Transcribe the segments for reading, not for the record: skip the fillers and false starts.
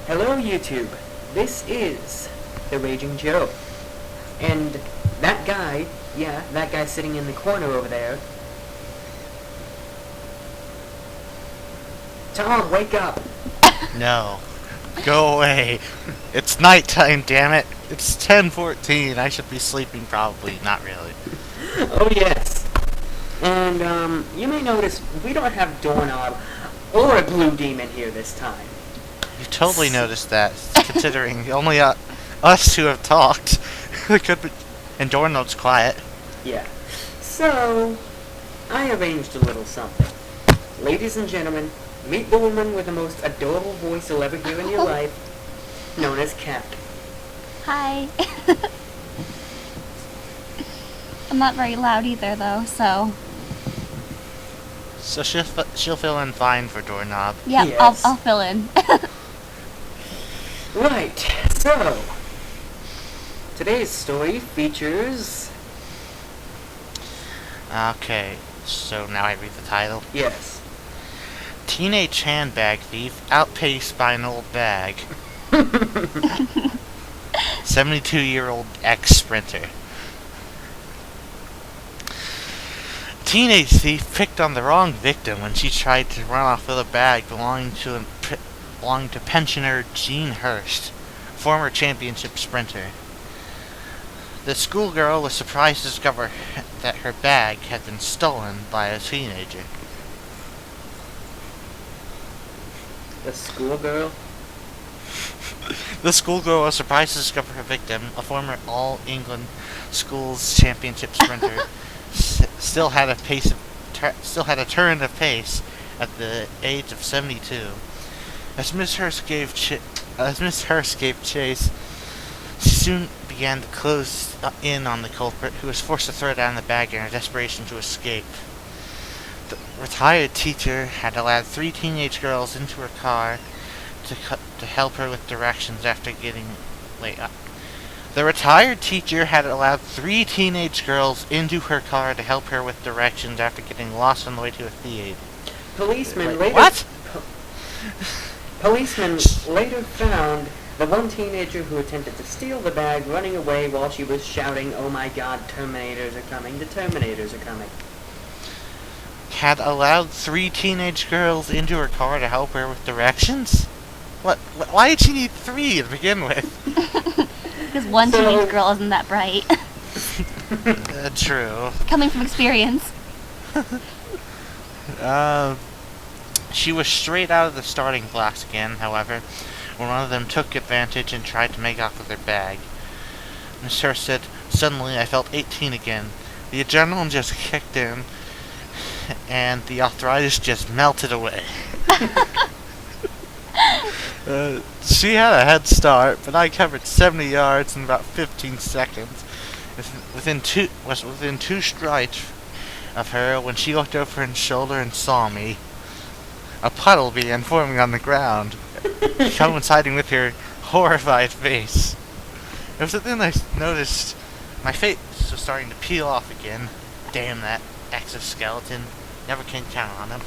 Hello YouTube, this is The Raging Joe. And that guy, that guy sitting in the corner over there. Tom, wake up! No. Go away. It's nighttime, damn it. It's 10:14. I should be sleeping probably. Not really. Oh yes. And, you may notice we don't have Doorknob or a Blue Demon here this time. You totally noticed that, considering only us two have talked. We could be, and Doorknob's quiet. Yeah. So, I arranged a little something. Ladies and gentlemen, meet the woman with the most adorable voice you'll ever hear in your life, known as Kat. Hi. I'm not very loud either, though, so... So she'll fill in fine for Doorknob. Yeah, Yes. I'll fill in. Right, so... today's story features... Okay, so now I read the title. Yes. Teenage handbag thief outpaced by an old bag. 72-year-old ex-sprinter. Teenage thief picked on the wrong victim when she tried to run off with a bag belonging to pensioner Jean Hurst, former championship sprinter. The schoolgirl was surprised to discover that her bag had been stolen by a teenager. The schoolgirl? The schoolgirl was surprised to discover her victim, a former All-England Schools Championship sprinter, still had a turn of pace at the age of 72. As Miss Hurst gave chase, she soon began to close in on the culprit, who was forced to throw down the bag in her desperation to escape. The retired teacher had allowed 3 teenage girls into her car to help her with directions after getting... The retired teacher had allowed 3 teenage girls into her car to help her with directions after getting lost on the way to a theater. Policemen later found the one teenager who attempted to steal the bag running away while she was shouting, "Oh my god, Terminators are coming, the Terminators are coming." Had allowed 3 teenage girls into her car to help her with directions? Why did she need 3 to begin with? Because one teenage girl isn't that bright. True. Coming from experience. She was straight out of the starting blocks again, however, when one of them took advantage and tried to make off with her bag. Miss Hurst said, "Suddenly I felt 18 again. The adrenaline just kicked in, and the arthritis just melted away." She had a head start, but I covered 70 yards in about 15 seconds. Within two strides of her when she looked over her shoulder and saw me. A puddle began forming on the ground, coinciding with her horrified face. It was then I noticed my face was starting to peel off again. Damn that exoskeleton. Never can count on him.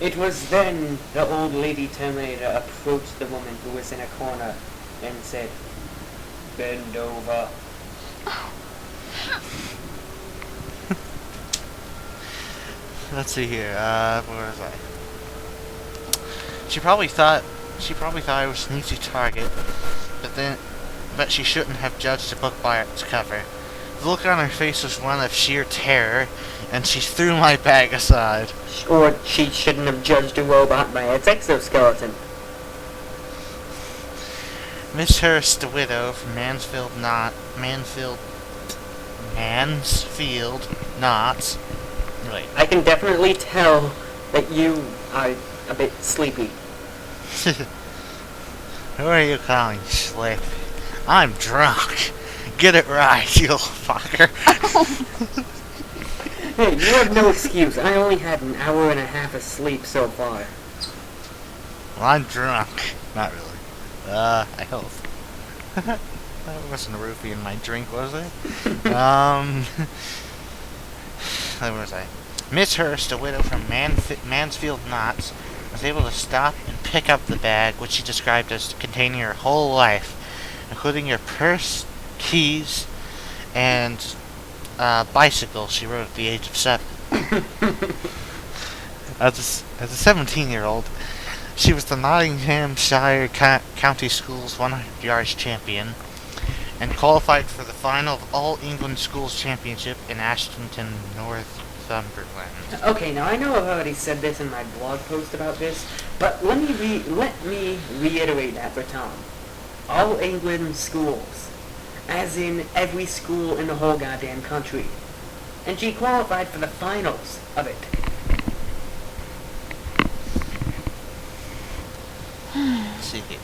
It was then the old lady Terminator approached the woman who was in a corner and said, "Bend over." Let's see here. Where was I? She probably thought I was an easy target, but she shouldn't have judged a book by its cover. The look on her face was one of sheer terror, and she threw my bag aside. Or she shouldn't have judged a robot by its exoskeleton. Miss Hurst, the widow from Mansfield, Not. Wait. I can definitely tell that you are a bit sleepy. Who are you calling sleepy? I'm drunk. Get it right, you little fucker. Hey, you have no excuse. I only had an hour and a half of sleep so far. Well, I'm drunk. Not really. I hope. That wasn't a roofie in my drink, was it? Where was I? Miss Hurst, a widow from Mansfield Knots, was able to stop and pick up the bag, which she described as containing her whole life, including your purse, keys, and bicycle she rode at the age of 7. As a 17-year-old, she was the Nottinghamshire County Schools 100 yards champion and qualified for the final of All England Schools Championship in Ashton, Northumberland. Okay, now I know I've already said this in my blog post about this, but let me reiterate that for Tom. All England schools, as in every school in the whole goddamn country. And she qualified for the finals of it. Let's see here.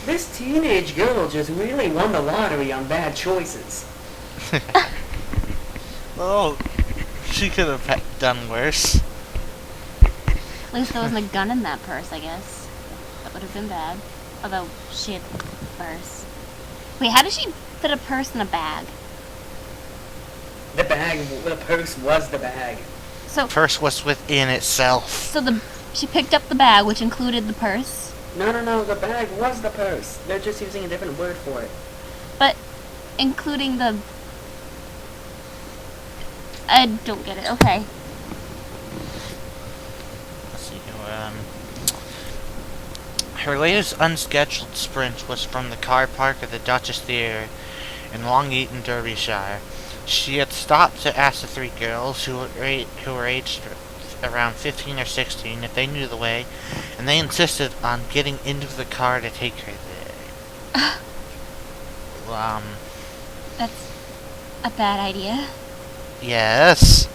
This teenage girl just really won the lottery on bad choices. Oh, she could have done worse. At least there wasn't a gun in that purse, I guess. That would have been bad. Although, she had the purse. Wait, how did she fit a purse in a bag? The purse was the bag. So, Purse was within itself. so she picked up the bag, which included the purse. No, the bag was the purse. They're just using a different word for it. But, including the... I don't get it. Okay. Let's see. Her latest unscheduled sprint was from the car park at the Duchess Theatre in Long Eaton, Derbyshire. She had stopped to ask the 3 girls, who were aged around 15 or 16, if they knew the way, and they insisted on getting into the car to take her there. That's a bad idea. Yes.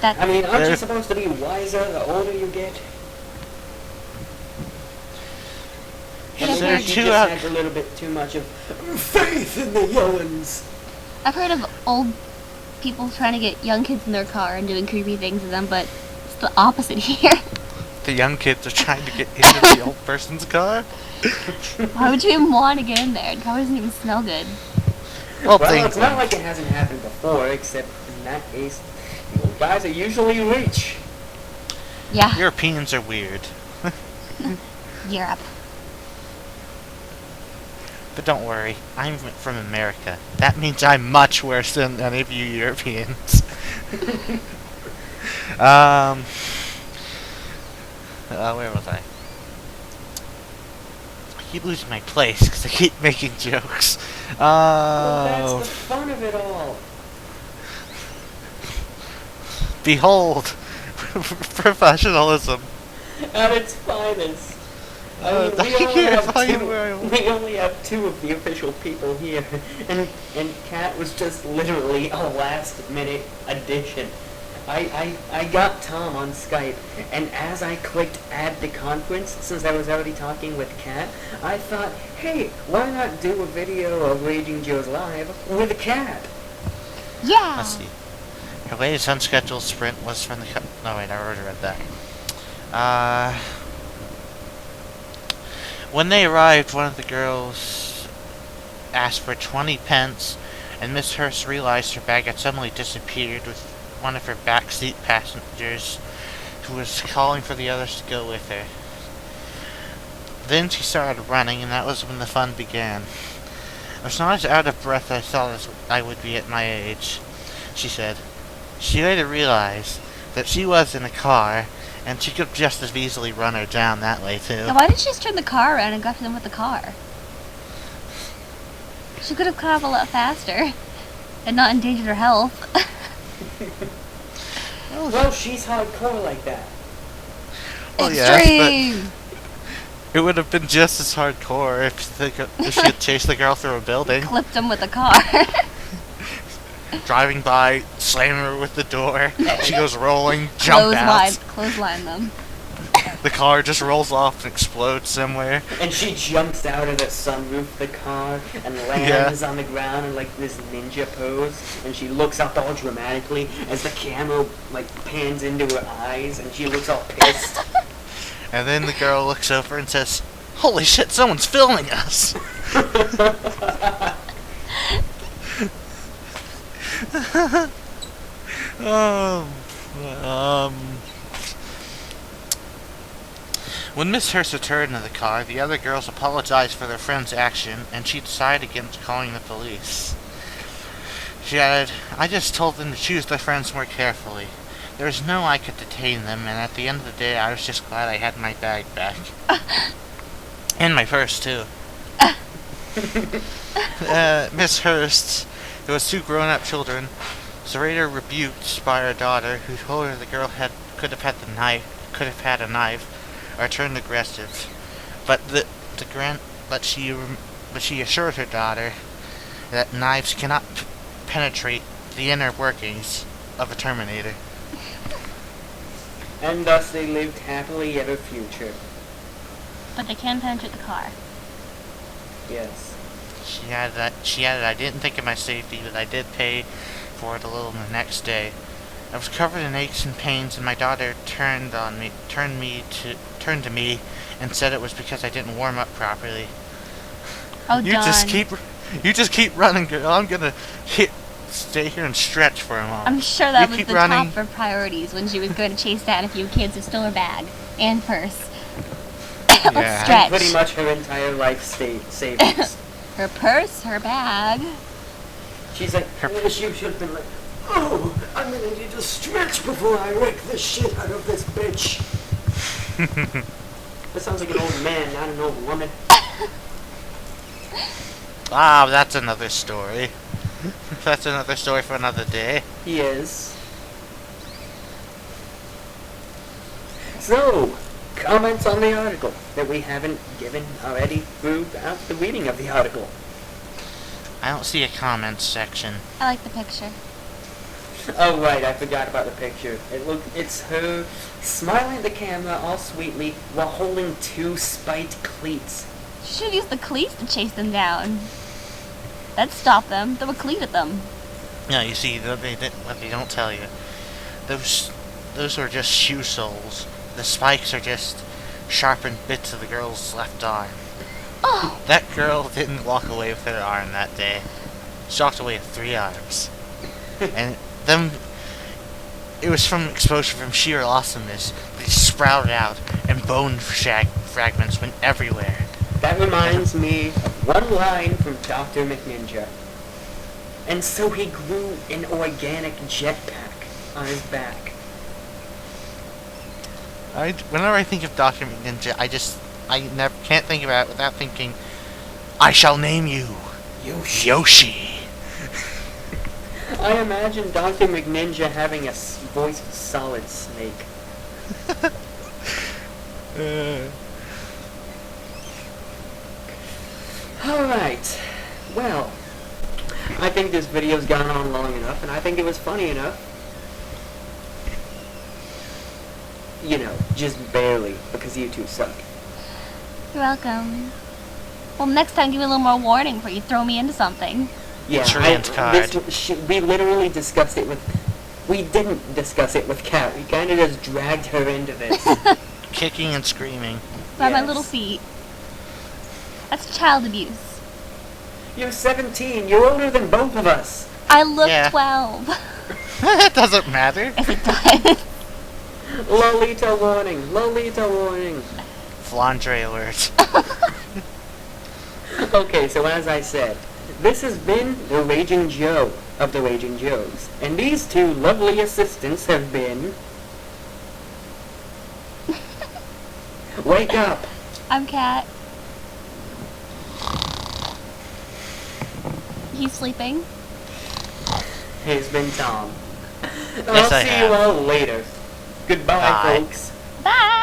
I mean, aren't you There- supposed to be wiser the older you get? Yeah, And there maybe are she two just out- had a little bit too much of faith in the young'uns. I've heard of old people trying to get young kids in their car and doing creepy things to them, but it's the opposite here. The young kids are trying to get into the old person's car. Why would you even want to get in there? It probably doesn't even smell good. Well, Well, it's not England. like it hasn't happened before, except in that case, the old guys are usually rich. Yeah, Europeans are weird. Europe. But don't worry, I'm from America. That means I'm much worse than any of you Europeans. Where was I? I keep losing my place because I keep making jokes. Well, that's the fun of it all. Behold, professionalism. At its finest. I mean, I can't find where I was. we only have 2 of the official people here, and Kat was just literally a last-minute addition. I got Tom on Skype, and as I clicked add to conference, since I was already talking with Kat, I thought, hey, why not do a video of Raging Joe's Live with Kat? Yeah. Let's see. Her latest unscheduled sprint was from the... No, wait, I already read that. When they arrived, one of the girls asked for 20 pence, and Miss Hurst realized her bag had suddenly disappeared with one of her backseat passengers, who was calling for the others to go with her. Then she started running, and that was when the fun began. I was not as out of breath as I thought as I would be at my age, she said. She later realized that she was in a car, and she could just as easily run her down that way, too. Now, why didn't she just turn the car around and got to them with the car? She could have cut off a lot faster and not endangered her health. Well, she's hardcore like that. Well, yes, Extreme! but it would have been just as hardcore if she had chased the girl through a building, Clipped him with the car. driving by, slamming her with the door. She goes rolling, jump out. Clothesline them. The car just rolls off and explodes somewhere. And she jumps out of the sunroof of the car and lands on the ground in like this ninja pose. And she looks up all dramatically as the camera like pans into her eyes and she looks all pissed. And then the girl looks over and says, "Holy shit, someone's filming us!" When Miss Hurst returned to the car, the other girls apologized for their friend's action, and she decided against calling the police. She added, "I just told them to choose their friends more carefully. There was no way I could detain them, and at the end of the day, I was just glad I had my bag back. And my purse, too." Miss Hurst, who has 2 grown-up children, was later rebuked by her daughter, who told her the girl could have had a knife, or turned aggressive. But she assured her daughter that knives cannot penetrate the inner workings of a Terminator. And thus they lived happily ever future. But they can penetrate the car. Yes. She added, "I didn't think of my safety, but I did pay for it a little the next day. I was covered in aches and pains, and my daughter turned to me and said it was because I didn't warm up properly." Oh, You John. just keep running, girl. I'm gonna stay here and stretch for a moment. I'm sure that You was keep the running. top of her priorities when she was going to chase down a few kids who stole her bag and purse. Yeah. Let's stretch. Pretty much her entire life savings. Her purse, her bag. She's like, she should have been like, "Oh, I'm gonna need to stretch before I wreck the shit out of this bitch." That sounds like an old man, not an old woman. Ah, that's another story. That's another story for another day. He is. So, comments on the article that we haven't given already throughout the reading of the article. I don't see a comments section. I like the picture. Oh right, I forgot about the picture. It's her smiling at the camera all sweetly while holding 2 spiked cleats. She should have used the cleats to chase them down. That'd stop them. Throw a cleat at them. No, you see, what they don't tell you. Those are just shoe soles. The spikes are just sharpened bits of the girl's left arm. Oh, That girl didn't walk away with her arm that day. She walked away with 3 arms. And it was from exposure from sheer awesomeness. They sprouted out, and bone fragments went everywhere. That reminds me of one line from Dr. McNinja. And so he grew an organic jetpack on his back. Whenever I think of Dr. McNinja, I never can't think about it without thinking, "I shall name you Yoshi." I imagine Dr. McNinja having a voice of Solid Snake. Alright, well, I think this video's gone on long enough, and I think it was funny enough. You know, just barely, because you two suck. you're welcome. Well, next time give me a little more warning before you throw me into something. Yeah, Trans card. We literally discussed it with... We didn't discuss it with Kat. We kind of just dragged her into this. Kicking and screaming. By my Yes. little feet. That's child abuse. You're 17. You're older than both of us. I look Yeah. 12. It doesn't matter. Yes, it does. Lolita warning. Lolita warning. Flandre alert. Okay, so as I said, this has been the Raging Joe of the Raging Joes. And these 2 lovely assistants have been... Wake up! I'm Kat. He's sleeping. Has been Tom. Yes, I'll I see have. you all later. Goodbye, Bye. folks. Bye.